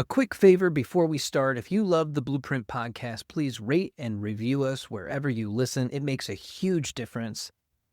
A quick favor before we start, if you love the Blueprint podcast, please rate and review us wherever you listen. It makes a huge difference.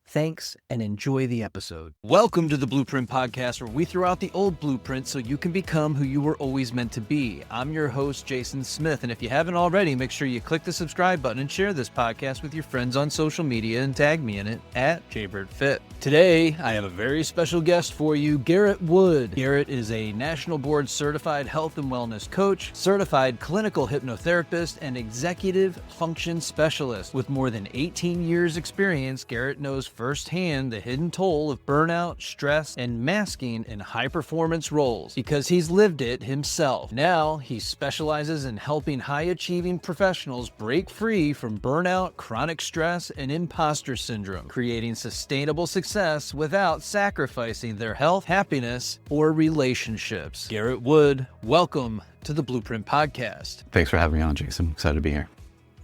Thanks and enjoy the episode. Welcome to the Blueprint Podcast, where we throw out the old blueprint so you can become who you were always meant to be. I'm your host, Jason Smith, and if you haven't already, make sure you click the subscribe button and share this podcast with your friends on social media and tag me in it at JBirdFit. Today, I have a very special guest for you, Garrett Wood. Garrett is a National Board Certified Health and Wellness Coach, Certified Clinical Hypnotherapist, and Executive Function Specialist. With more than 18 years experience, Garrett knows firsthand the hidden toll of burnout, stress, and masking in high-performance roles because he's lived it himself. Now, he specializes in helping high-achieving professionals break free from burnout, chronic stress, and imposter syndrome, creating sustainable success without sacrificing their health, happiness, or relationships. Garrett Wood, welcome to the Blueprint Podcast. Thanks for having me on, Jason. Excited to be here.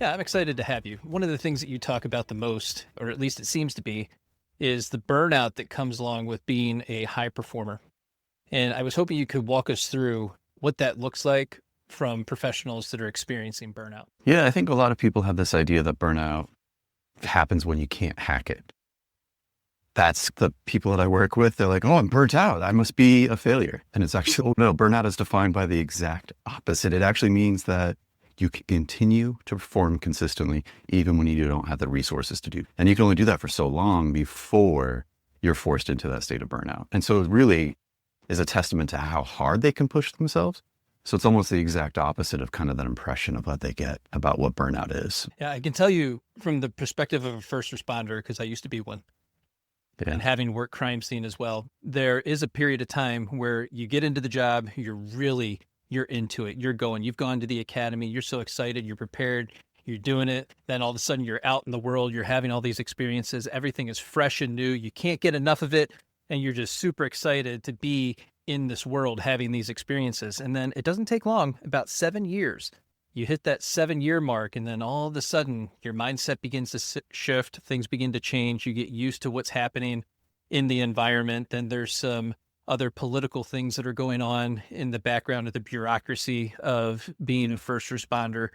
Yeah, I'm excited to have you. One of the things that you talk about the most, or at least it seems to be, is the burnout that comes along with being a high performer. And I was hoping you could walk us through what that looks like from professionals that are experiencing burnout. Yeah, I think a lot of people have this idea that burnout happens when you can't hack it. That's the people that I work with. They're like, oh, I'm burnt out. I must be a failure. And it's actually, oh, no, burnout is defined by the exact opposite. It actually means that you can continue to perform consistently even when you don't have the resources to do. And you can only do that for so long before you're forced into that state of burnout. And so it really is a testament to how hard they can push themselves. So it's almost the exact opposite of kind of that impression of what they get about what burnout is. Yeah, I can tell you from the perspective of a first responder, because I used to be one, and having worked crime scene as well, there is a period of time where you get into the job, you're into it. You're going, you've gone to the academy. You're so excited. You're prepared. You're doing it. Then all of a sudden you're out in the world. You're having all these experiences. Everything is fresh and new. You can't get enough of it. And you're just super excited to be in this world having these experiences. And then it doesn't take long, about 7 years. You hit that 7-year mark. And then all of a sudden your mindset begins to shift. Things begin to change. You get used to what's happening in the environment. Then there's some other political things that are going on in the background of the bureaucracy of being a first responder.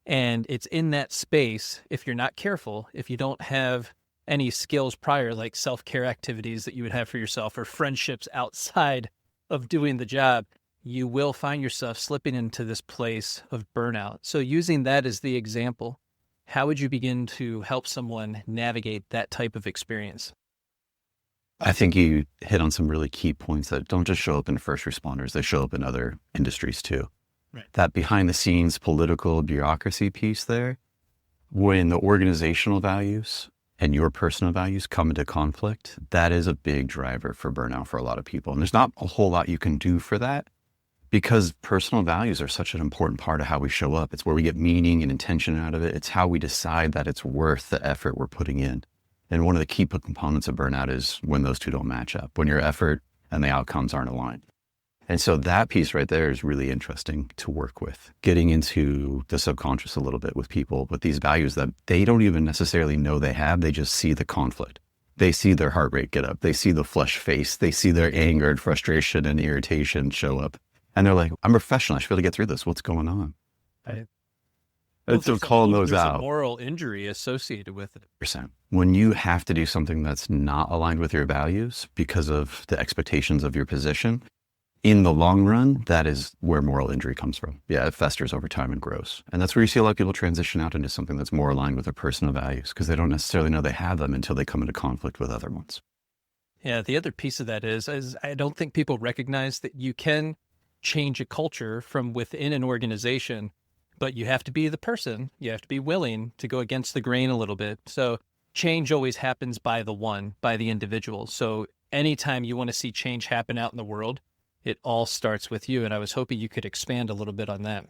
And it's in that space, if you're not careful, if you don't have any skills prior, like self-care activities that you would have for yourself or friendships outside of doing the job, you will find yourself slipping into this place of burnout. So using that as the example, how would you begin to help someone navigate that type of experience? I think you hit on some really key points that don't just show up in first responders, they show up in other industries too. Right. That behind the scenes political bureaucracy piece there, when the organizational values and your personal values come into conflict, that is a big driver for burnout for a lot of people. And there's not a whole lot you can do for that because personal values are such an important part of how we show up. It's where we get meaning and intention out of it. It's how we decide that it's worth the effort we're putting in. And one of the key components of burnout is when those two don't match up, when your effort and the outcomes aren't aligned. And so that piece right there is really interesting to work with, getting into the subconscious a little bit with people with these values that they don't even necessarily know they have. They just see the conflict. They see their heart rate get up. They see the flush face. They see their anger and frustration and irritation show up. And they're like, I'm a professional. I should be able to get through this. What's going on? So calling those out. There's a moral injury associated with it. When you have to do something that's not aligned with your values because of the expectations of your position, in the long run, that is where moral injury comes from. Yeah, it festers over time and grows. And that's where you see a lot of people transition out into something that's more aligned with their personal values because they don't necessarily know they have them until they come into conflict with other ones. Yeah, the other piece of that is I don't think people recognize that you can change a culture from within an organization, but you have to be the person. You have to be willing to go against the grain a little bit. So change always happens by the individual. So anytime you want to see change happen out in the world, it all starts with you. And I was hoping you could expand a little bit on that.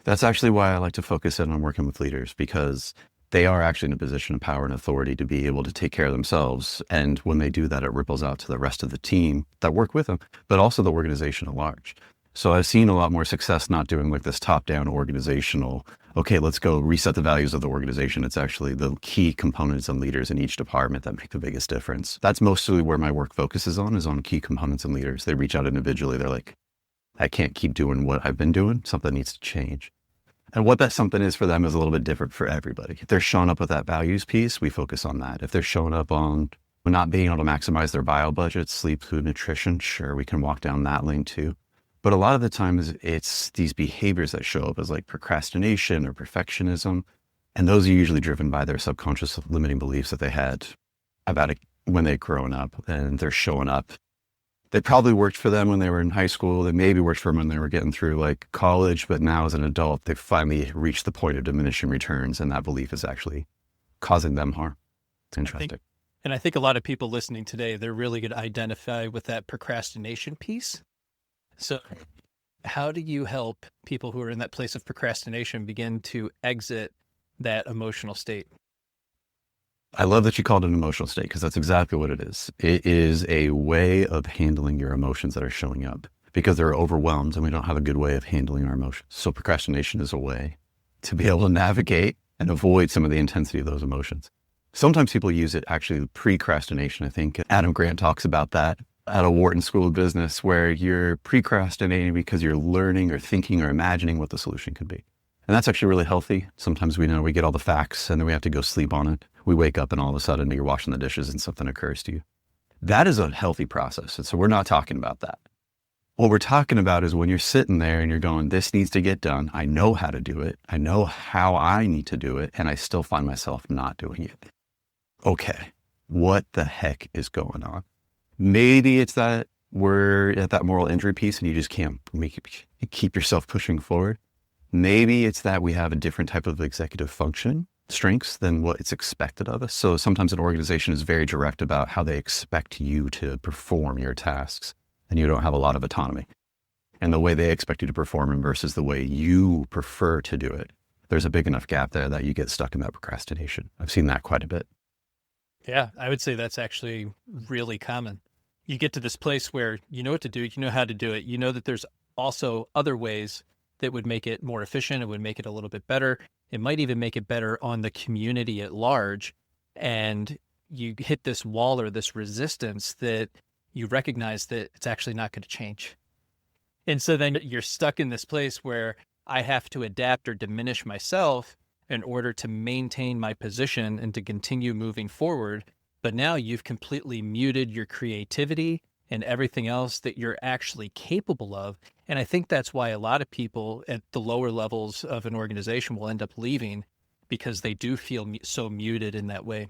That's actually why I like to focus in on working with leaders, because they are actually in a position of power and authority to be able to take care of themselves. And when they do that, it ripples out to the rest of the team that work with them, but also the organization at large. So I've seen a lot more success not doing like this top-down organizational, okay, let's go reset the values of the organization. It's actually the key components and leaders in each department that make the biggest difference. That's mostly where my work focuses on, is on key components and leaders. They reach out individually. They're like, I can't keep doing what I've been doing. Something needs to change. And what that something is for them is a little bit different for everybody. If they're showing up with that values piece, we focus on that. If they're showing up on not being able to maximize their bio budget, sleep, food, nutrition, sure, we can walk down that lane too. But a lot of the times it's these behaviors that show up as like procrastination or perfectionism. And those are usually driven by their subconscious limiting beliefs that they had about it when they'd grown up, and they're showing up. They probably worked for them when they were in high school. They maybe worked for them when they were getting through like college, but now as an adult, they've finally reached the point of diminishing returns, and that belief is actually causing them harm. It's interesting. I think a lot of people listening today, they're really going to identify with that procrastination piece. So how do you help people who are in that place of procrastination begin to exit that emotional state? I love that you called it an emotional state, because that's exactly what it is. It is a way of handling your emotions that are showing up because they're overwhelmed and we don't have a good way of handling our emotions. So procrastination is a way to be able to navigate and avoid some of the intensity of those emotions. Sometimes people use it actually precrastination. I think Adam Grant talks about that at a Wharton School of Business, where you're precrastinating because you're learning or thinking or imagining what the solution could be. And that's actually really healthy. Sometimes we know we get all the facts and then we have to go sleep on it. We wake up and all of a sudden you're washing the dishes and something occurs to you. That is a healthy process. And so we're not talking about that. What we're talking about is when you're sitting there and you're going, this needs to get done. I know how to do it. I know how I need to do it. And I still find myself not doing it. Okay, what the heck is going on? Maybe it's that we're at that moral injury piece and you just can't keep yourself pushing forward. Maybe it's that we have a different type of executive function strengths than what it's expected of us. So sometimes an organization is very direct about how they expect you to perform your tasks, and you don't have a lot of autonomy. And the way they expect you to perform them versus the way you prefer to do it, there's a big enough gap there that you get stuck in that procrastination. I've seen that quite a bit. Yeah, I would say that's actually really common. You get to this place where you know what to do, you know how to do it, you know that there's also other ways that would make it more efficient, it would make it a little bit better. It might even make it better on the community at large. And you hit this wall or this resistance that you recognize that it's actually not going to change. And so then you're stuck in this place where I have to adapt or diminish myself in order to maintain my position and to continue moving forward. But now you've completely muted your creativity and everything else that you're actually capable of. And I think that's why a lot of people at the lower levels of an organization will end up leaving, because they do feel so muted in that way.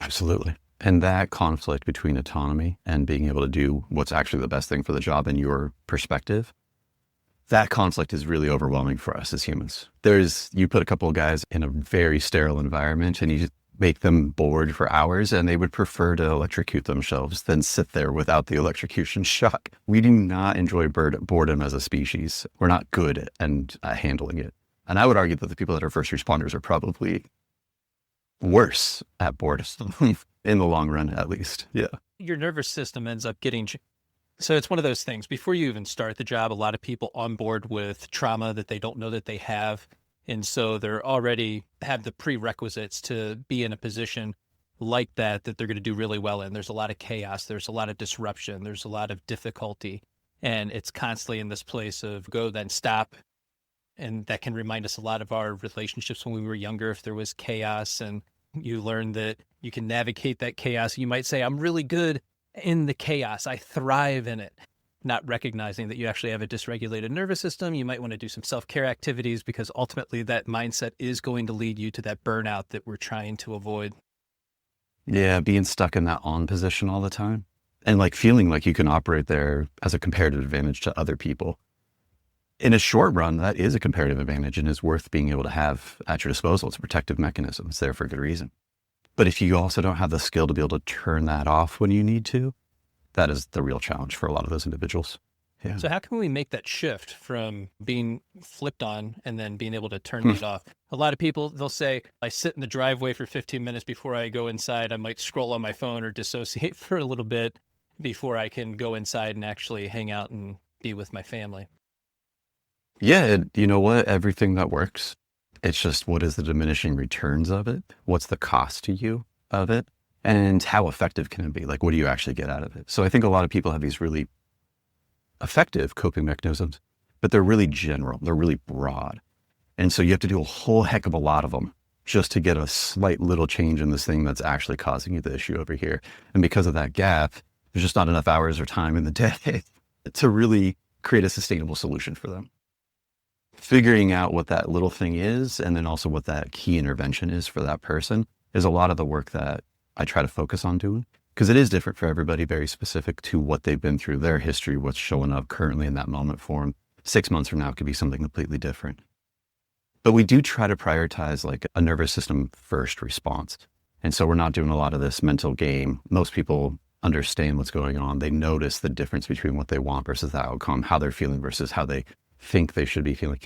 Absolutely. And that conflict between autonomy and being able to do what's actually the best thing for the job in your perspective, that conflict is really overwhelming for us as humans. You put a couple of guys in a very sterile environment and you make them bored for hours, and they would prefer to electrocute themselves than sit there without the electrocution shock. We do not enjoy boredom as a species. We're not good at handling it. And I would argue that the people that are first responders are probably worse at boredom in the long run, at least. Yeah. Your nervous system ends up getting... So it's one of those things. Before you even start the job, a lot of people on board with trauma that they don't know that they have. And so they're already have the prerequisites to be in a position like that they're going to do really well in. There's a lot of chaos. There's a lot of disruption. There's a lot of difficulty. And it's constantly in this place of go, then stop. And that can remind us a lot of our relationships when we were younger. If there was chaos and you learn that you can navigate that chaos, you might say, I'm really good in the chaos. I thrive in it. Not recognizing that you actually have a dysregulated nervous system. You might want to do some self-care activities, because ultimately that mindset is going to lead you to that burnout that we're trying to avoid. Yeah, being stuck in that on position all the time and like feeling like you can operate there as a comparative advantage to other people. In a short run, that is a comparative advantage and is worth being able to have at your disposal. It's a protective mechanism. It's there for a good reason. But if you also don't have the skill to be able to turn that off when you need to, that is the real challenge for a lot of those individuals. Yeah. So how can we make that shift from being flipped on and then being able to turn it off? A lot of people, they'll say, I sit in the driveway for 15 minutes before I go inside. I might scroll on my phone or dissociate for a little bit before I can go inside and actually hang out and be with my family. Yeah, you know what? Everything that works, it's just what is the diminishing returns of it? What's the cost to you of it? And how effective can it be? Like, what do you actually get out of it? So I think a lot of people have these really effective coping mechanisms, but they're really general. They're really broad. And so you have to do a whole heck of a lot of them just to get a slight little change in this thing that's actually causing you the issue over here. And because of that gap, there's just not enough hours or time in the day to really create a sustainable solution for them. Figuring out what that little thing is, and then also what that key intervention is for that person, is a lot of the work that I try to focus on doing, because it is different for everybody, very specific to what they've been through, their history, what's showing up currently in that moment for them. 6 months from now, it could be something completely different. But we do try to prioritize like a nervous system first response. And so we're not doing a lot of this mental game. Most people understand what's going on. They notice the difference between what they want versus the outcome, how they're feeling versus how they think they should be feeling.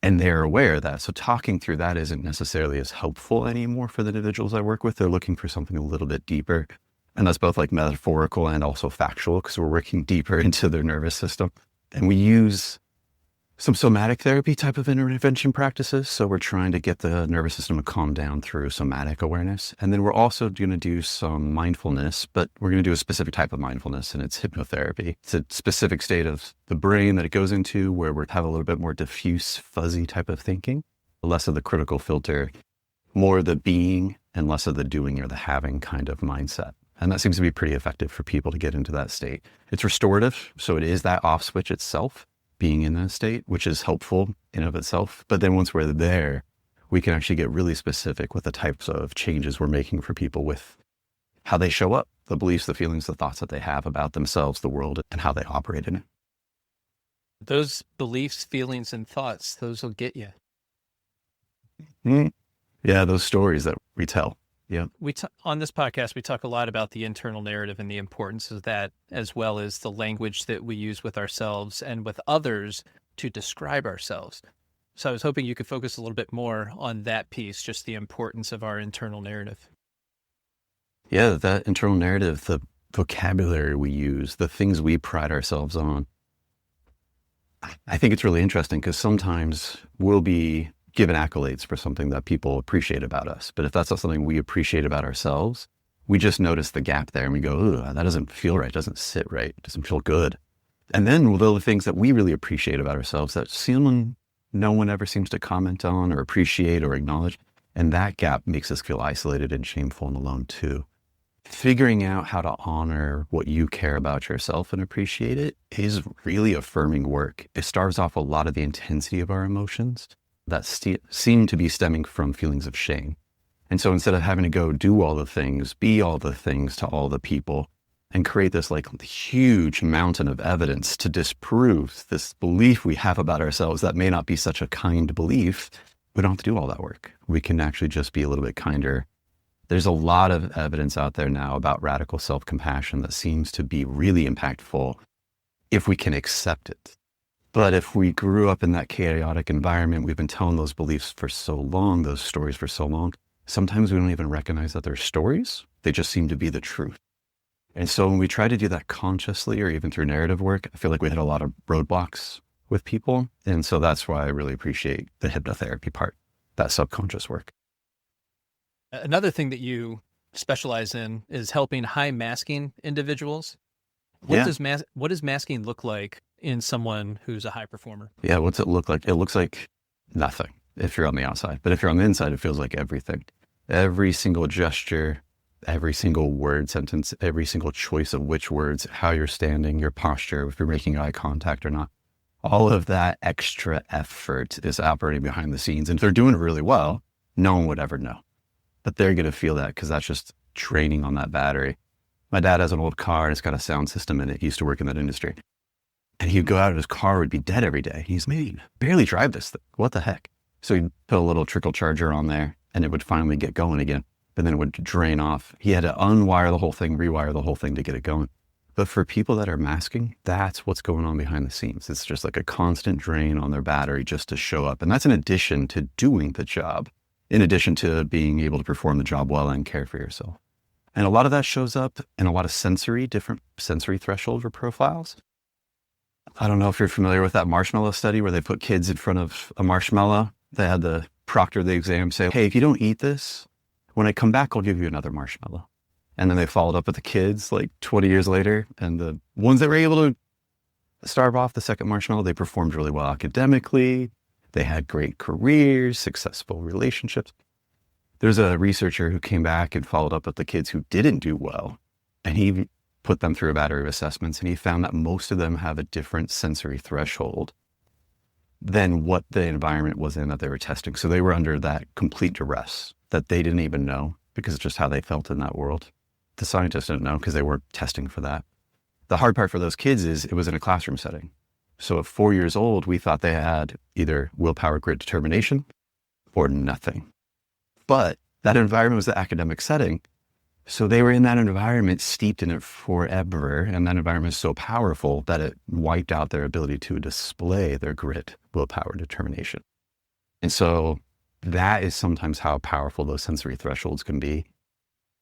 And they're aware of that. So talking through that isn't necessarily as helpful anymore for the individuals I work with. They're looking for something a little bit deeper. And that's both like metaphorical and also factual, because we're working deeper into their nervous system. And we use some somatic therapy type of intervention practices. So we're trying to get the nervous system to calm down through somatic awareness. And then we're also going to do some mindfulness, but we're going to do a specific type of mindfulness, and it's hypnotherapy. It's a specific state of the brain that it goes into where we have a little bit more diffuse, fuzzy type of thinking, less of the critical filter, more the being and less of the doing or the having kind of mindset. And that seems to be pretty effective for people to get into that state. It's restorative. So it is that off switch itself, being in that state, which is helpful in of itself. But then once we're there, we can actually get really specific with the types of changes we're making for people with how they show up, the beliefs, the feelings, the thoughts that they have about themselves, the world, and how they operate in it. Those beliefs, feelings, and thoughts, those will get you. Yeah, those stories that we tell. Yeah. On this podcast, we talk a lot about the internal narrative and the importance of that, as well as the language that we use with ourselves and with others to describe ourselves. So I was hoping you could focus a little bit more on that piece, just the importance of our internal narrative. Yeah, that internal narrative, the vocabulary we use, the things we pride ourselves on. I think it's really interesting because sometimes we'll be given accolades for something that people appreciate about us. But if that's not something we appreciate about ourselves, we just notice the gap there and we go, ooh, that doesn't feel right, doesn't sit right, doesn't feel good. And then the things that we really appreciate about ourselves that no one ever seems to comment on or appreciate or acknowledge. And that gap makes us feel isolated and shameful and alone too. Figuring out how to honor what you care about yourself and appreciate it is really affirming work. It starves off a lot of the intensity of our emotions that seem to be stemming from feelings of shame. And so instead of having to go do all the things, be all the things to all the people, and create this like huge mountain of evidence to disprove this belief we have about ourselves that may not be such a kind belief, we don't have to do all that work. We can actually just be a little bit kinder. There's a lot of evidence out there now about radical self-compassion that seems to be really impactful if we can accept it. But if we grew up in that chaotic environment, we've been telling those beliefs for so long, those stories for so long, sometimes we don't even recognize that they're stories. They just seem to be the truth. And so when we try to do that consciously or even through narrative work, I feel like we hit a lot of roadblocks with people. And so that's why I really appreciate the hypnotherapy part, that subconscious work. Another thing that you specialize in is helping high masking individuals. What does masking look like in someone who's a high performer? Yeah, what's it look like? It looks like nothing if you're on the outside. But if you're on the inside, it feels like everything. Every single gesture, every single word sentence, every single choice of which words, how you're standing, your posture, if you're making eye contact or not. All of that extra effort is operating behind the scenes. And if they're doing it really well, no one would ever know. But they're going to feel that because that's just draining on that battery. My dad has an old car and it's got a sound system in it. He used to work in that industry. And he'd go out and his car would be dead every day. He's maybe barely drive this thing. What the heck? So he'd put a little trickle charger on there and it would finally get going again. But then it would drain off. He had to unwire the whole thing, rewire the whole thing to get it going. But for people that are masking, that's what's going on behind the scenes. It's just like a constant drain on their battery just to show up. And that's in addition to doing the job, in addition to being able to perform the job well and care for yourself. And a lot of that shows up in a lot of different sensory thresholds or profiles. I don't know if you're familiar with that marshmallow study where they put kids in front of a marshmallow. They had the proctor of the exam say, hey, if you don't eat this, when I come back, I'll give you another marshmallow. And then they followed up with the kids like 20 years later. And the ones that were able to starve off the second marshmallow. They performed really well academically. They had great careers, successful relationships. There's a researcher who came back and followed up with the kids who didn't do well, and he put them through a battery of assessments, and he found that most of them have a different sensory threshold than what the environment was in that they were testing. So they were under that complete duress that they didn't even know, because it's just how they felt in that world. The scientists didn't know because they weren't testing for that. The hard part for those kids is it was in a classroom setting. So at 4 years old, we thought they had either willpower, grit, determination, or nothing. But that environment was the academic setting. So they were in that environment, steeped in it forever. And that environment is so powerful that it wiped out their ability to display their grit, willpower, determination. And so that is sometimes how powerful those sensory thresholds can be.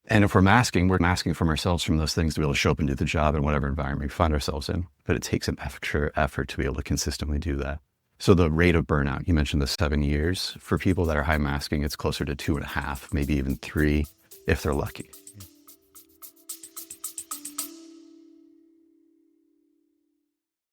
And if we're masking from ourselves from those things to be able to show up and do the job in whatever environment we find ourselves in. But it takes an extra effort to be able to consistently do that. So the rate of burnout, you mentioned the 7 years. For people that are high masking, it's closer to 2.5, maybe even 3, if they're lucky.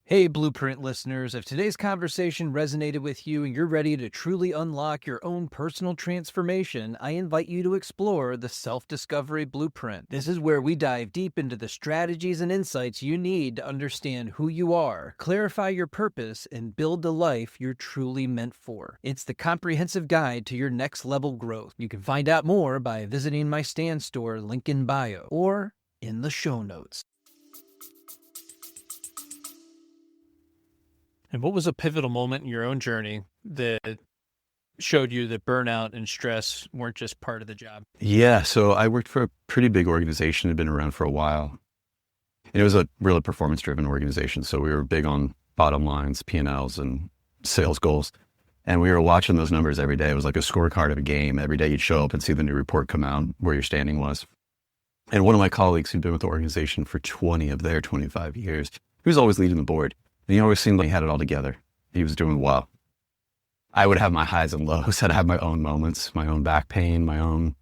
Hey, Blueprint listeners, if today's conversation resonated with you and you're ready to truly unlock your own personal transformation, I invite you to explore the Self-Discovery Blueprint. This is where we dive deep into the strategies and insights you need to understand who you are, clarify your purpose, and build the life you're truly meant for. It's the comprehensive guide to your next level growth. You can find out more by visiting my Stand store, link in bio, or in the show notes. And what was a pivotal moment in your own journey that showed you that burnout and stress weren't just part of the job? Yeah, so I worked for a pretty big organization, had been around for a while. And it was a really performance-driven organization. So we were big on bottom lines, P&Ls, and sales goals. And we were watching those numbers every day. It was like a scorecard of a game. Every day you'd show up and see the new report come out where your standing was. And one of my colleagues who'd been with the organization for 20 of their 25 years, he was always leading the board. And he always seemed like he had it all together. He was doing well. I would have my highs and lows. I'd have my own moments, my own back pain, my own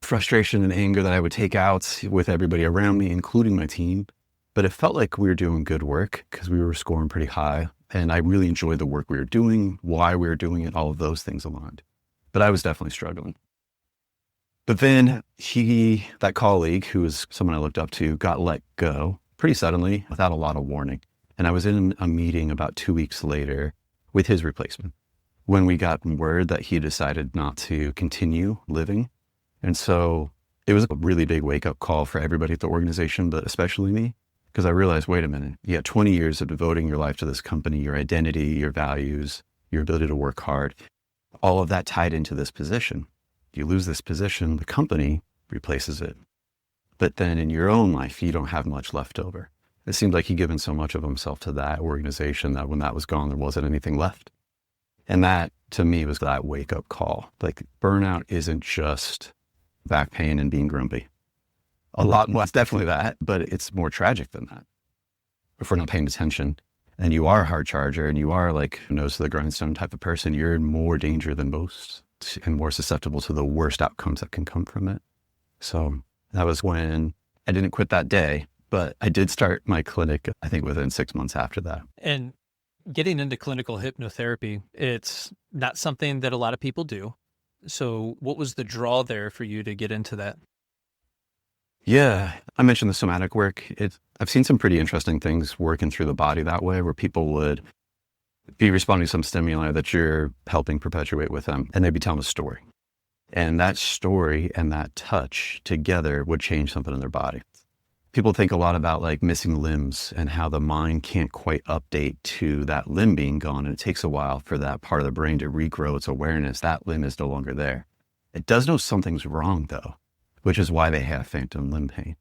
frustration and anger that I would take out with everybody around me, including my team. But it felt like we were doing good work because we were scoring pretty high. And I really enjoyed the work we were doing, why we were doing it, all of those things aligned. But I was definitely struggling. But then that colleague, who was someone I looked up to, got let go pretty suddenly without a lot of warning. And I was in a meeting about 2 weeks later with his replacement when we got word that he decided not to continue living. And so it was a really big wake-up call for everybody at the organization, but especially me, because I realized, wait a minute, you had 20 years of devoting your life to this company, your identity, your values, your ability to work hard, all of that tied into this position. You lose this position, the company replaces it. But then in your own life, you don't have much left over. It seemed like he'd given so much of himself to that organization that when that was gone, there wasn't anything left. And that, to me, was that wake-up call. Like, burnout isn't just back pain and being grumpy. A lot more, it's definitely that, but it's more tragic than that. If we're not paying attention and you are a hard charger and you are like nose to the grindstone type of person, you're in more danger than most and more susceptible to the worst outcomes that can come from it. So that was when I didn't quit that day. But I did start my clinic, I think, within 6 months after that. And getting into clinical hypnotherapy, it's not something that a lot of people do. So what was the draw there for you to get into that? Yeah, I mentioned the somatic work. I've seen some pretty interesting things working through the body that way, where people would be responding to some stimuli that you're helping perpetuate with them, and they'd be telling a story. And that story and that touch together would change something in their body. People think a lot about like missing limbs and how the mind can't quite update to that limb being gone. And it takes a while for that part of the brain to regrow its awareness. That limb is no longer there. It does know something's wrong though, which is why they have phantom limb pain.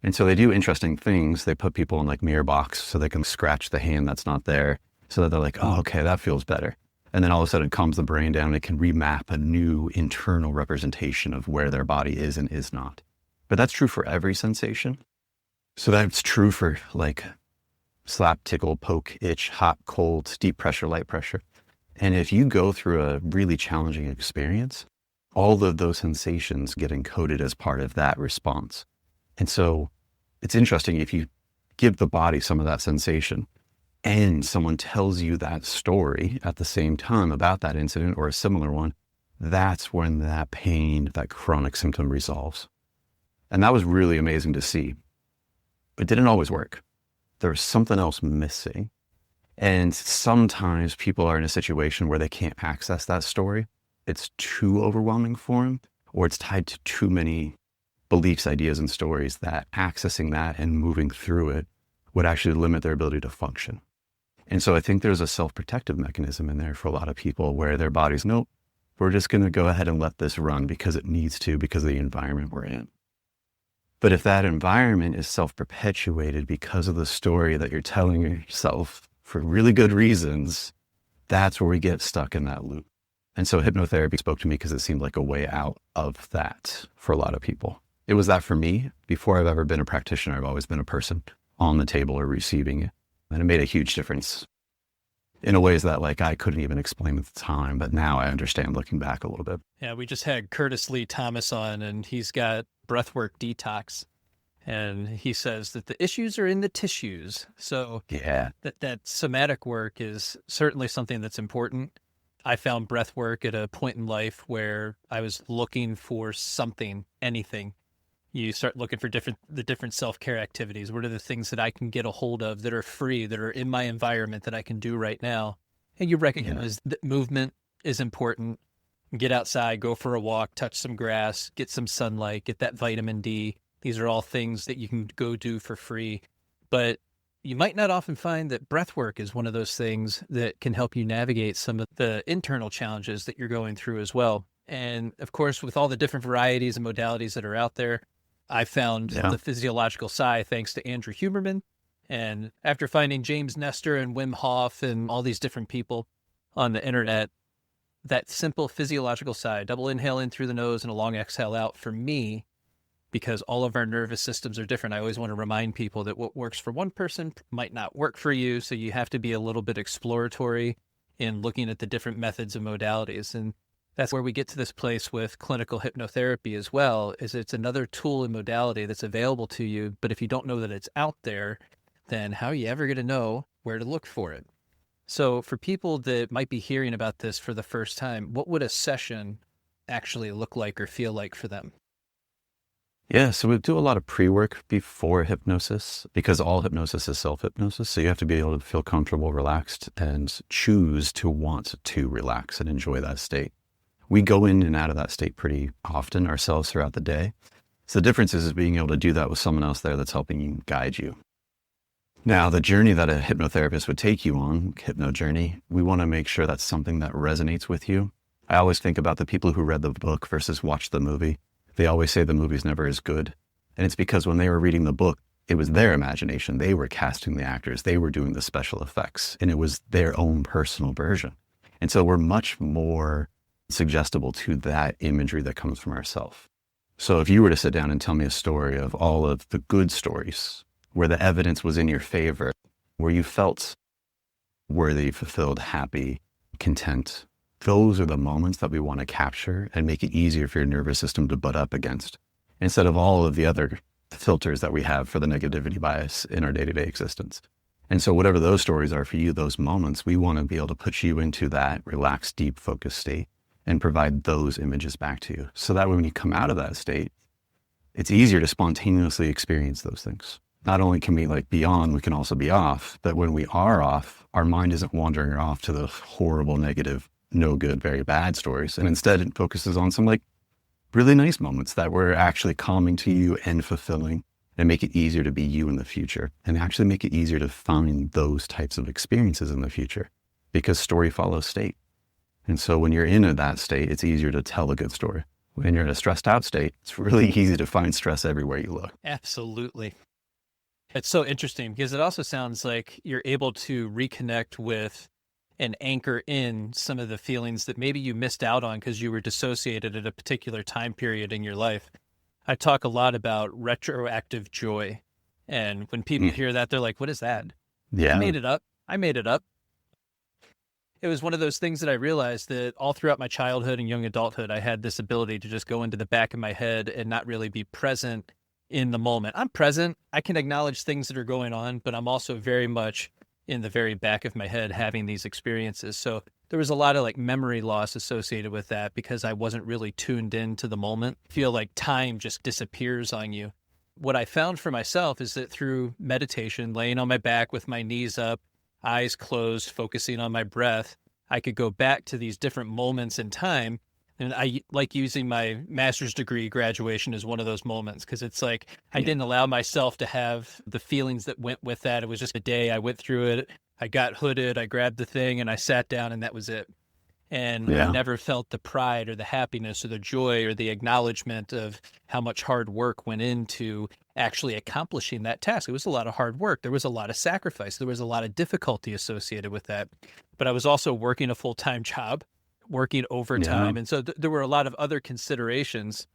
And so they do interesting things. They put people in like mirror box so they can scratch the hand that's not there so that they're like, oh, okay, that feels better. And then all of a sudden it calms the brain down and it can remap a new internal representation of where their body is and is not. But that's true for every sensation. So that's true for like slap, tickle, poke, itch, hot, cold, deep pressure, light pressure. And if you go through a really challenging experience, all of those sensations get encoded as part of that response. And so it's interesting if you give the body some of that sensation, and someone tells you that story at the same time about that incident or a similar one, that's when that pain, that chronic symptom resolves. And that was really amazing to see. It didn't always work. There was something else missing. And sometimes people are in a situation where they can't access that story. It's too overwhelming for them, or it's tied to too many beliefs, ideas, and stories that accessing that and moving through it would actually limit their ability to function. And so I think there's a self-protective mechanism in there for a lot of people where their body's, nope, we're just going to go ahead and let this run because it needs to, because of the environment we're in. But if that environment is self-perpetuated because of the story that you're telling yourself for really good reasons, that's where we get stuck in that loop. And so hypnotherapy spoke to me because it seemed like a way out of that for a lot of people. It was that for me. Before I've ever been a practitioner, I've always been a person on the table or receiving it. And it made a huge difference in a ways that like I couldn't even explain at the time, but now I understand looking back a little bit. Yeah, we just had Curtis Lee Thomas on, and he's got breathwork detox. And he says that the issues are in the tissues. So yeah, that somatic work is certainly something that's important. I found breath work at a point in life where I was looking for something, anything. You start looking for the different self-care activities. What are the things that I can get a hold of that are free, that are in my environment that I can do right now? And you recognize that movement is important. Get outside, go for a walk, touch some grass, get some sunlight, get that vitamin D. These are all things that you can go do for free. But you might not often find that breath work is one of those things that can help you navigate some of the internal challenges that you're going through as well. And of course, with all the different varieties and modalities that are out there, I found the physiological side thanks to Andrew Huberman. And after finding James Nestor and Wim Hof and all these different people on the internet, that simple physiological side, double inhale in through the nose and a long exhale out, for me, because all of our nervous systems are different, I always want to remind people that what works for one person might not work for you. So you have to be a little bit exploratory in looking at the different methods and modalities. And that's where we get to this place with clinical hypnotherapy as well, is it's another tool and modality that's available to you. But if you don't know that it's out there, then how are you ever going to know where to look for it? So for people that might be hearing about this for the first time, what would a session actually look like or feel like for them? Yeah, so we do a lot of pre-work before hypnosis because all hypnosis is self-hypnosis. So you have to be able to feel comfortable, relaxed, and choose to want to relax and enjoy that state. We go in and out of that state pretty often ourselves throughout the day. So the difference is being able to do that with someone else there that's helping you, guide you. Now, the journey that a hypnotherapist would take you on, hypno journey, we want to make sure that's something that resonates with you. I always think about the people who read the book versus watched the movie. They always say the movie's never as good. And it's because when they were reading the book, it was their imagination. They were casting the actors. They were doing the special effects. And it was their own personal version. And so we're much more suggestible to that imagery that comes from ourselves. So if you were to sit down and tell me a story of all of the good stories where the evidence was in your favor, where you felt worthy, fulfilled, happy, content, those are the moments that we want to capture and make it easier for your nervous system to butt up against, instead of all of the other filters that we have for the negativity bias in our day-to-day existence. And so whatever those stories are for you, those moments, we want to be able to put you into that relaxed, deep, focused state and provide those images back to you. So that when you come out of that state, it's easier to spontaneously experience those things. Not only can we be on, we can also be off. But when we are off, our mind isn't wandering off to the horrible, negative, no good, very bad stories. And instead it focuses on some really nice moments that were actually calming to you and fulfilling, and make it easier to be you in the future, and actually make it easier to find those types of experiences in the future, because story follows state. And so when you're in that state, it's easier to tell a good story. When you're in a stressed out state, it's really easy to find stress everywhere you look. Absolutely. It's so interesting because it also sounds like you're able to reconnect with and anchor in some of the feelings that maybe you missed out on because you were dissociated at a particular time period in your life. I talk a lot about retroactive joy. And when people hear that, they're like, what is that? Yeah. I made it up. It was one of those things that I realized that all throughout my childhood and young adulthood, I had this ability to just go into the back of my head and not really be present in the moment. I'm present. I can acknowledge things that are going on, but I'm also very much in the very back of my head having these experiences. So there was a lot of like memory loss associated with that because I wasn't really tuned into the moment. I feel like time just disappears on you. What I found for myself is that through meditation, laying on my back with my knees up, eyes closed, focusing on my breath, I could go back to these different moments in time. And I like using my master's degree graduation as one of those moments because it's like I didn't allow myself to have the feelings that went with that. It was just a day. I went through it. I got hooded. I grabbed the thing and I sat down and that was it. And I never felt the pride or the happiness or the joy or the acknowledgement of how much hard work went into actually accomplishing that task. It was a lot of hard work. There was a lot of sacrifice. There was a lot of difficulty associated with that. But I was also working a full-time job, working overtime. And so there were a lot of other considerations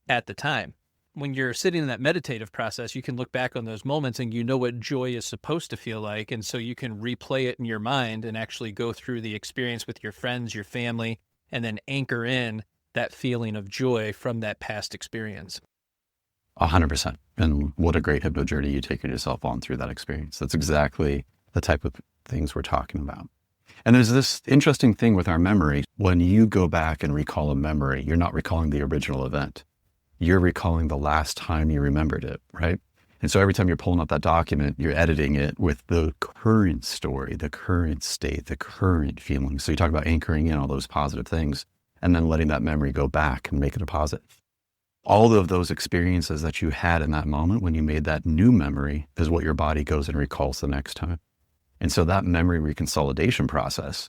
at the time. When you're sitting in that meditative process, you can look back on those moments and you know what joy is supposed to feel like. And so you can replay it in your mind and actually go through the experience with your friends, your family, and then anchor in that feeling of joy from that past experience. 100%. And what a great hypno journey you taken yourself on through that experience. That's exactly the type of things we're talking about. And there's this interesting thing with our memory. When you go back and recall a memory, you're not recalling the original event. You're recalling the last time you remembered it, right? And so every time you're pulling up that document, you're editing it with the current story, the current state, the current feeling. So you talk about anchoring in all those positive things and then letting that memory go back and make it a positive. All of those experiences that you had in that moment when you made that new memory is what your body goes and recalls the next time. And so that memory reconsolidation process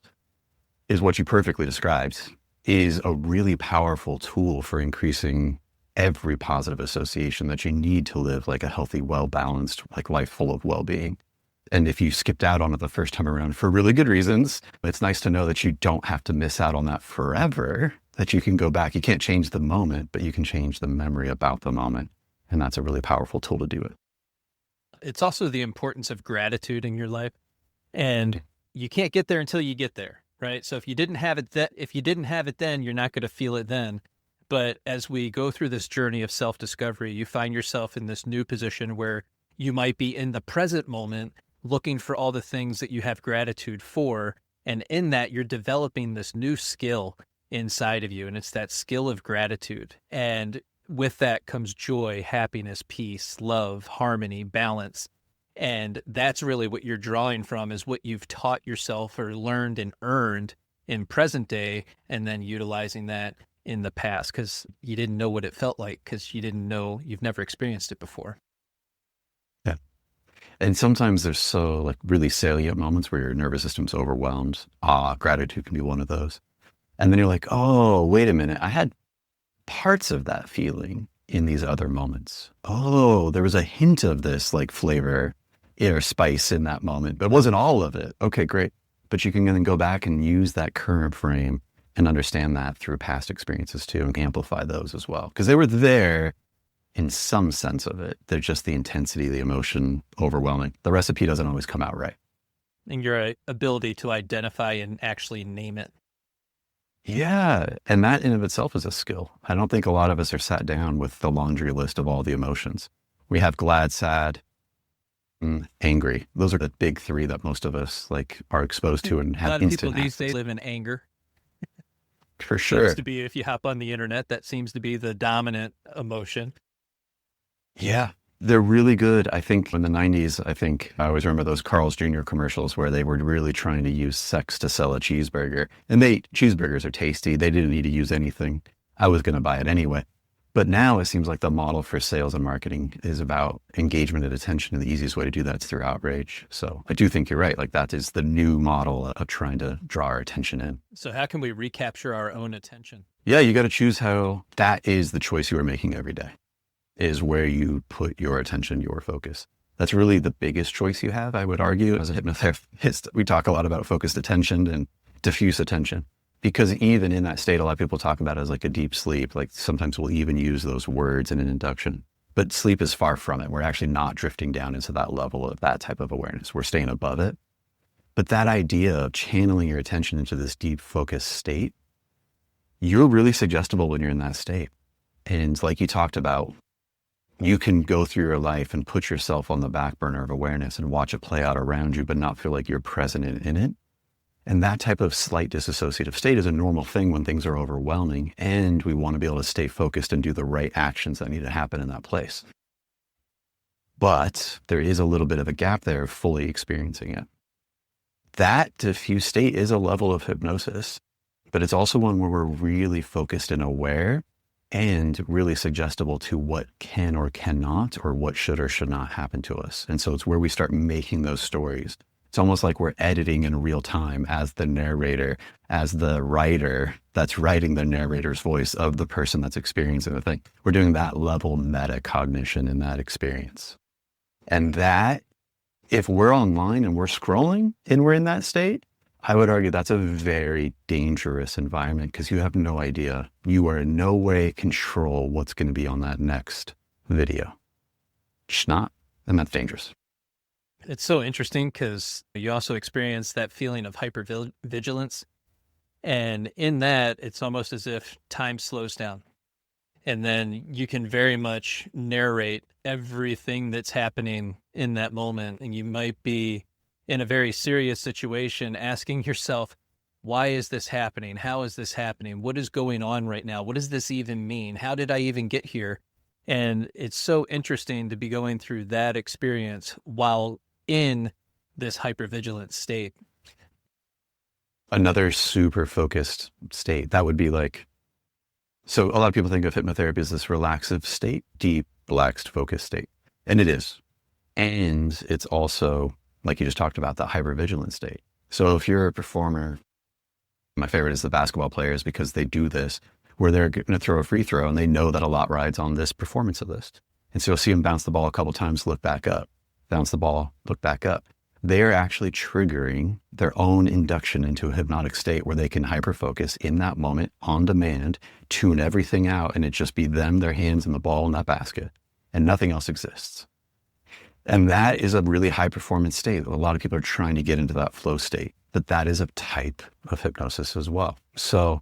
is what you perfectly described, is a really powerful tool for increasing every positive association that you need to live like a healthy, well-balanced, like life full of well-being. And if you skipped out on it the first time around for really good reasons, it's nice to know that you don't have to miss out on that forever, that you can go back. You can't change the moment, but you can change the memory about the moment. And that's a really powerful tool to do it. It's also the importance of gratitude in your life. And you can't get there until you get there, right? So if you didn't have it then, you're not going to feel it then. But as we go through this journey of self-discovery, you find yourself in this new position where you might be in the present moment looking for all the things that you have gratitude for. And in that, you're developing this new skill inside of you. And it's that skill of gratitude. And with that comes joy, happiness, peace, love, harmony, balance. And that's really what you're drawing from, is what you've taught yourself or learned and earned in present day, and then utilizing that in the past because you didn't know what it felt like because you've never experienced it before. Yeah. And sometimes there's so like really salient moments where your nervous system's overwhelmed. Gratitude can be one of those. And then you're like, oh, wait a minute. I had parts of that feeling in these other moments. Oh, there was a hint of this like flavor or spice in that moment, but it wasn't all of it. Okay, great. But you can then go back and use that current frame and understand that through past experiences too, and amplify those as well. Because they were there in some sense of it. They're just the intensity, the emotion overwhelming. The recipe doesn't always come out right. And your ability to identify and actually name it. Yeah. And that in of itself is a skill. I don't think a lot of us are sat down with the laundry list of all the emotions. We have glad, sad, angry. Those are the big three that most of us like are exposed to and have instant. A lot of people these days live in anger. For sure. Seems to be, if you hop on the internet, that seems to be the dominant emotion. Yeah. They're really good. I think in the 90s, I always remember those Carl's Jr. commercials where they were really trying to use sex to sell a cheeseburger. And cheeseburgers are tasty. They didn't need to use anything. I was going to buy it anyway. But now it seems like the model for sales and marketing is about engagement and attention. And the easiest way to do that is through outrage. So I do think you're right. Like that is the new model of trying to draw our attention in. So how can we recapture our own attention? Yeah, you got to choose how. That is the choice you are making every day, is where you put your attention, your focus. That's really the biggest choice you have, I would argue. As a hypnotherapist, we talk a lot about focused attention and diffuse attention. Because even in that state, a lot of people talk about it as like a deep sleep. Like sometimes we'll even use those words in an induction. But sleep is far from it. We're actually not drifting down into that level of that type of awareness. We're staying above it. But that idea of channeling your attention into this deep focused state, you're really suggestible when you're in that state. And like you talked about, You can go through your life and put yourself on the back burner of awareness and watch it play out around you, but not feel like you're present in it. And that type of slight dissociative state is a normal thing when things are overwhelming, and we want to be able to stay focused and do the right actions that need to happen in that place. But there is a little bit of a gap there of fully experiencing it. That diffuse state is a level of hypnosis, but it's also one where we're really focused and aware and really suggestible to what can or cannot, or what should or should not happen to us. And so it's where we start making those stories. It's almost like we're editing in real time as the narrator, as the writer that's writing the narrator's voice of the person that's experiencing the thing. We're doing that level metacognition in that experience. And that, if we're online and we're scrolling and we're in that state, I would argue that's a very dangerous environment, because you have no idea. You are in no way control what's going to be on that next video. Just not. And that's dangerous. It's so interesting because you also experience that feeling of hypervigilance. And in that, it's almost as if time slows down. And then you can very much narrate everything that's happening in that moment. And you might be in a very serious situation asking yourself, why is this happening? How is this happening? What is going on right now? What does this even mean? How did I even get here? And it's so interesting to be going through that experience while in this hypervigilant state. Another super focused state, that would be like, so a lot of people think of hypnotherapy as this relaxive state, deep, relaxed, focused state. And it is. And it's also, like you just talked about, the hypervigilant state. So if you're a performer, my favorite is the basketball players, because they do this where they're going to throw a free throw and they know that a lot rides on this performance of this. And so you'll see them bounce the ball a couple times, look back up, bounce the ball, look back up. They're actually triggering their own induction into a hypnotic state where they can hyperfocus in that moment on demand, tune everything out, and it just be them, their hands, and the ball in that basket, and nothing else exists. And that is a really high performance state. A lot of people are trying to get into that flow state, but that is a type of hypnosis as well. So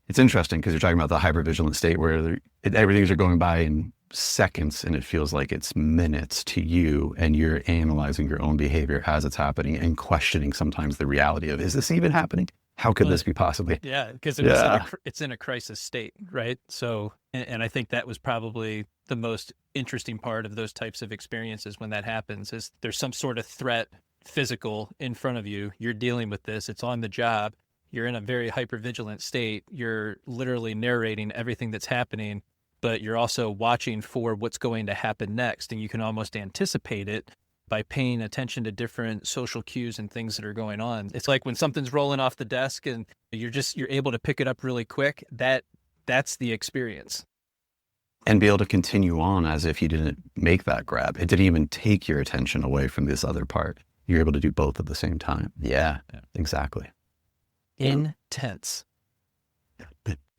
it's interesting because you're talking about the hypervigilant state where everything's going by in seconds and it feels like it's minutes to you, and you're analyzing your own behavior as it's happening and questioning sometimes the reality of, is this even happening? How could this be possibly? Yeah, because it's in a crisis state, right? So, and I think that was probably the most interesting part of those types of experiences when that happens, is there's some sort of threat, physical, in front of you. You're dealing with this. It's on the job. You're in a very hypervigilant state. You're literally narrating everything that's happening, but you're also watching for what's going to happen next. And you can almost anticipate it by paying attention to different social cues and things that are going on. It's like when something's rolling off the desk and you're able to pick it up really quick. That's the experience. And be able to continue on as if you didn't make that grab. It didn't even take your attention away from this other part. You're able to do both at the same time. Yeah. Exactly. Intense.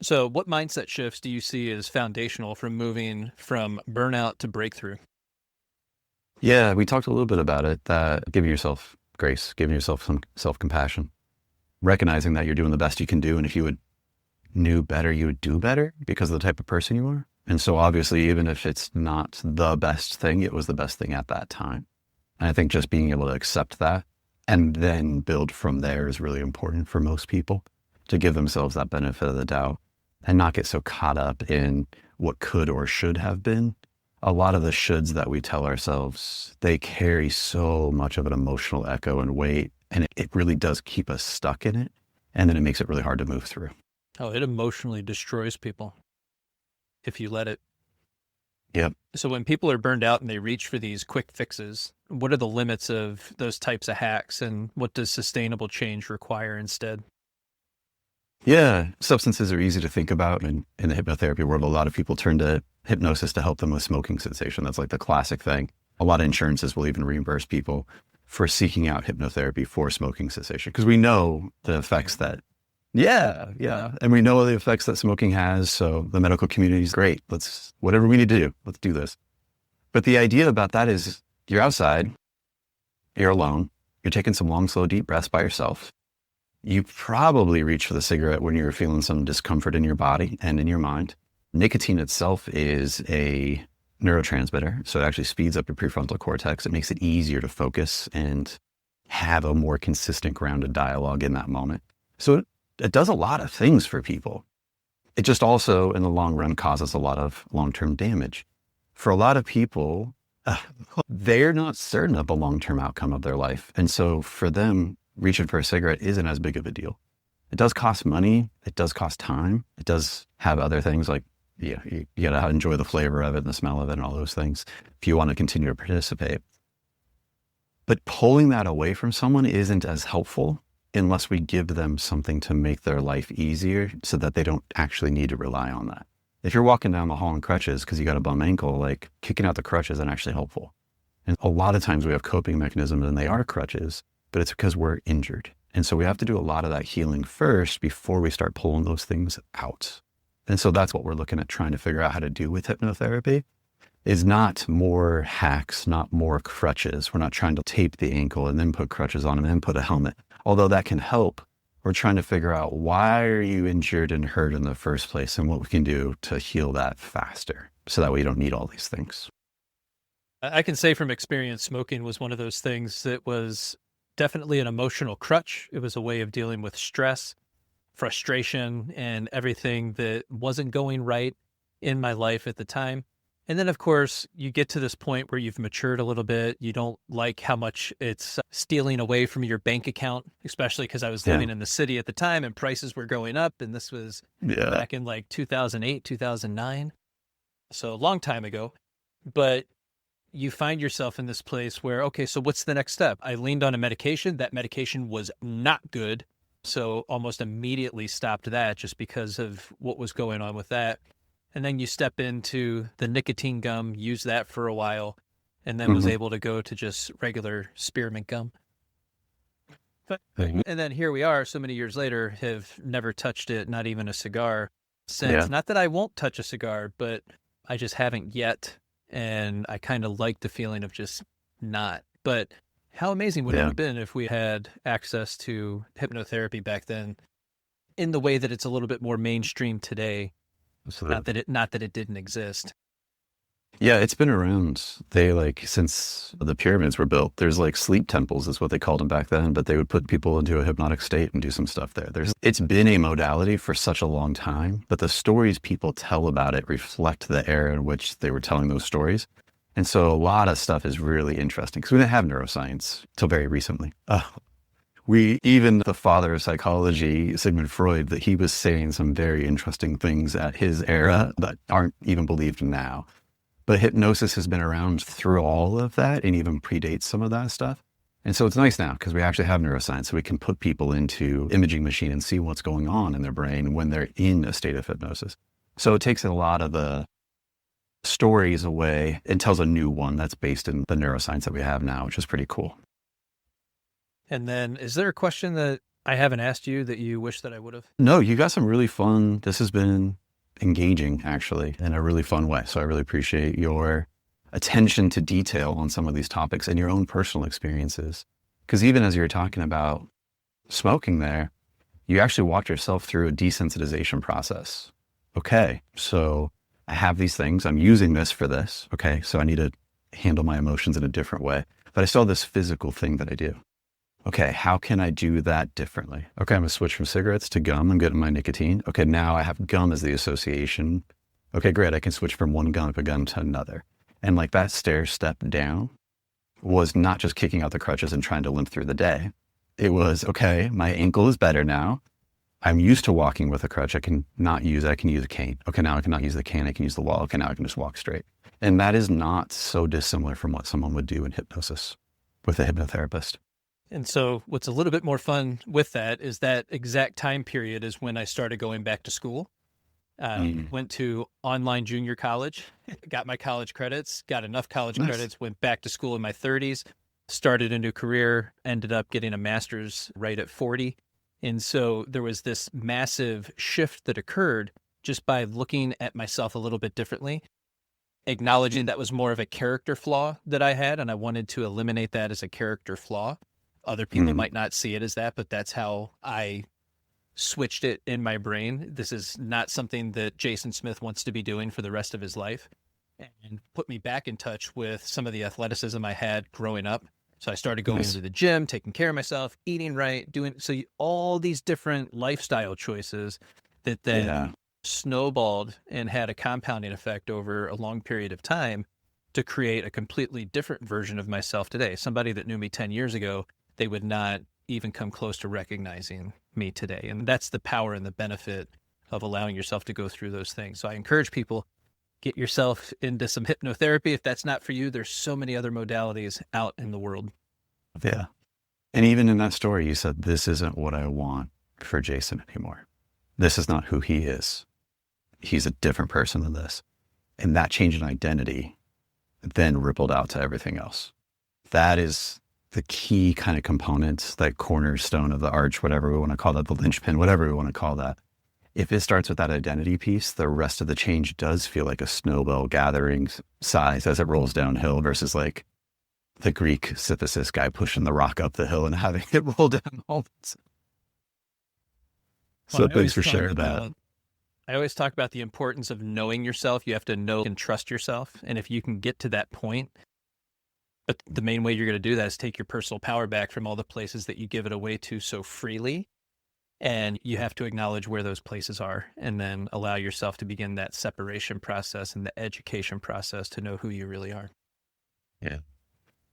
So what mindset shifts do you see as foundational for moving from burnout to breakthrough? Yeah, we talked a little bit about it, that giving yourself grace, giving yourself some self-compassion, recognizing that you're doing the best you can do. And if you knew better, you would do better because of the type of person you are. And so obviously, even if it's not the best thing, it was the best thing at that time. And I think just being able to accept that and then build from there is really important for most people, to give themselves that benefit of the doubt and not get so caught up in what could or should have been. A lot of the shoulds that we tell ourselves, they carry so much of an emotional echo and weight, and it really does keep us stuck in it. And then it makes it really hard to move through. Oh, it emotionally destroys people if you let it. Yep. So when people are burned out and they reach for these quick fixes, what are the limits of those types of hacks, and what does sustainable change require instead? Yeah, substances are easy to think about. In the hypnotherapy world, a lot of people turn to hypnosis to help them with smoking cessation. That's like the classic thing. A lot of insurances will even reimburse people for seeking out hypnotherapy for smoking cessation, because we know the effects that, and we know the effects that smoking has. So the medical community is great. Whatever we need to do, let's do this. But the idea about that is, you're outside, you're alone, you're taking some long, slow, deep breaths by yourself. You probably reach for the cigarette when you're feeling some discomfort in your body and in your mind. Nicotine itself is a neurotransmitter. So it actually speeds up your prefrontal cortex. It makes it easier to focus and have a more consistent, grounded dialogue in that moment. So it does a lot of things for people. It just also, in the long run, causes a lot of long-term damage. For a lot of people, they're not certain of the long-term outcome of their life. And so for them, reaching for a cigarette isn't as big of a deal. It does cost money. It does cost time. It does have other things like, you got to enjoy the flavor of it and the smell of it and all those things if you want to continue to participate. But pulling that away from someone isn't as helpful unless we give them something to make their life easier so that they don't actually need to rely on that. If you're walking down the hall in crutches because you got a bum ankle, like kicking out the crutches isn't actually helpful. And a lot of times we have coping mechanisms and they are crutches, but it's because we're injured. And so we have to do a lot of that healing first before we start pulling those things out. And so that's what we're looking at trying to figure out how to do with hypnotherapy. Is not more hacks, not more crutches. We're not trying to tape the ankle and then put crutches on and then put a helmet. Although that can help, we're trying to figure out why are you injured and hurt in the first place and what we can do to heal that faster so that way you don't need all these things. I can say from experience, smoking was one of those things that was definitely an emotional crutch. It was a way of dealing with stress, frustration, and everything that wasn't going right in my life at the time. And then, of course, you get to this point where you've matured a little bit. You don't like how much it's stealing away from your bank account, especially because I was living in the city at the time and prices were going up. And this was back in like 2008, 2009. So a long time ago. But you find yourself in this place where, okay, so what's the next step? I leaned on a medication. That medication was not good. So almost immediately stopped that just because of what was going on with that. And then you step into the nicotine gum, use that for a while, and then was able to go to just regular spearmint gum. And then here we are so many years later, have never touched it, not even a cigar since. Yeah. Not that I won't touch a cigar, but I just haven't yet. And I kind of like the feeling of just not. But how amazing would it have been if we had access to hypnotherapy back then in the way that it's a little bit more mainstream today? Not that it didn't exist. Yeah, it's been around. Since the pyramids were built, there's like sleep temples is what they called them back then, but they would put people into a hypnotic state and do some stuff there. It's been a modality for such a long time, but the stories people tell about it reflect the era in which they were telling those stories. And so a lot of stuff is really interesting because we didn't have neuroscience till very recently. Even the father of psychology, Sigmund Freud, that he was saying some very interesting things at his era that aren't even believed now. But hypnosis has been around through all of that and even predates some of that stuff. And so it's nice now because we actually have neuroscience. So we can put people into imaging machine and see what's going on in their brain when they're in a state of hypnosis. So it takes a lot of the stories away and tells a new one that's based in the neuroscience that we have now, which is pretty cool. And then is there a question that I haven't asked you that you wish that I would have? No, you got some really fun. This has been engaging actually in a really fun way. So I really appreciate your attention to detail on some of these topics and your own personal experiences. Because even as you're talking about smoking there, you actually walked yourself through a desensitization process. Okay, so I have these things. I'm using this for this. Okay, so I need to handle my emotions in a different way. But I still have this physical thing that I do. Okay, how can I do that differently? Okay, I'm gonna switch from cigarettes to gum. I'm getting my nicotine. Okay, now I have gum as the association. Okay, great. I can switch from one gum of a gum to another. And like that stair step down was not just kicking out the crutches and trying to limp through the day. It was, okay, my ankle is better now. I'm used to walking with a crutch. I can use a cane. Okay, now I cannot use the cane. I can use the wall. Okay, now I can just walk straight. And that is not so dissimilar from what someone would do in hypnosis with a hypnotherapist. And so what's a little bit more fun with that is that exact time period is when I started going back to school. Went to online junior college, got my college credits, got enough college credits, went back to school in my 30s, started a new career, ended up getting a master's right at 40. And so there was this massive shift that occurred just by looking at myself a little bit differently, acknowledging that was more of a character flaw that I had, and I wanted to eliminate that as a character flaw. Other people might not see it as that, but that's how I switched it in my brain. This is not something that Jason Smith wants to be doing for the rest of his life. and put me back in touch with some of the athleticism I had growing up. So I started going to the gym, taking care of myself, eating right, all these different lifestyle choices that then snowballed and had a compounding effect over a long period of time to create a completely different version of myself today. Somebody that knew me 10 years ago, they would not even come close to recognizing me today. And that's the power and the benefit of allowing yourself to go through those things. So I encourage people, get yourself into some hypnotherapy. If that's not for you, there's so many other modalities out in the world. Yeah. And even in that story, you said, this isn't what I want for Jason anymore. This is not who he is. He's a different person than this. And that change in identity then rippled out to everything else. That is the key kind of components, that cornerstone of the arch, whatever we want to call that, the linchpin, whatever we want to call that. If it starts with that identity piece, the rest of the change does feel like a snowball gathering size as it rolls downhill versus like the Greek Sisyphus guy pushing the rock up the hill and having it roll down all the So thanks for sharing that. I always talk about the importance of knowing yourself. You have to know and trust yourself. And if you can get to that point, but the main way you're going to do that is take your personal power back from all the places that you give it away to so freely. And you have to acknowledge where those places are and then allow yourself to begin that separation process and the education process to know who you really are. Yeah.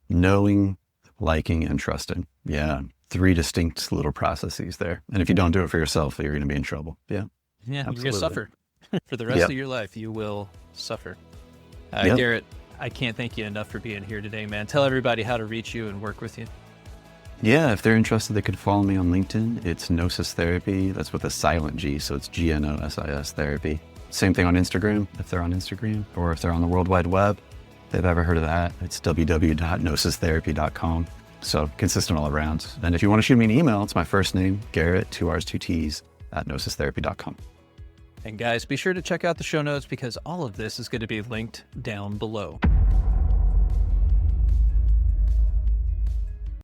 Knowing, liking, and trusting. Yeah. 3 distinct little processes there. And if you don't do it for yourself, you're going to be in trouble. Yeah. Yeah. Absolutely. You're going to suffer for the rest of your life. You will suffer. Garrett, I can't thank you enough for being here today, man. Tell everybody how to reach you and work with you. Yeah, if they're interested, they could follow me on LinkedIn. It's Gnosis Therapy. That's with a silent G, so it's GNOSIS Therapy. Same thing on Instagram, if they're on Instagram, or if they're on the World Wide Web, if they've ever heard of that, it's www.gnosistherapy.com. So consistent all around. And if you want to shoot me an email, it's my first name, Garrett, 2 R's, 2 T's, @gnosistherapy.com. And guys, be sure to check out the show notes because all of this is going to be linked down below.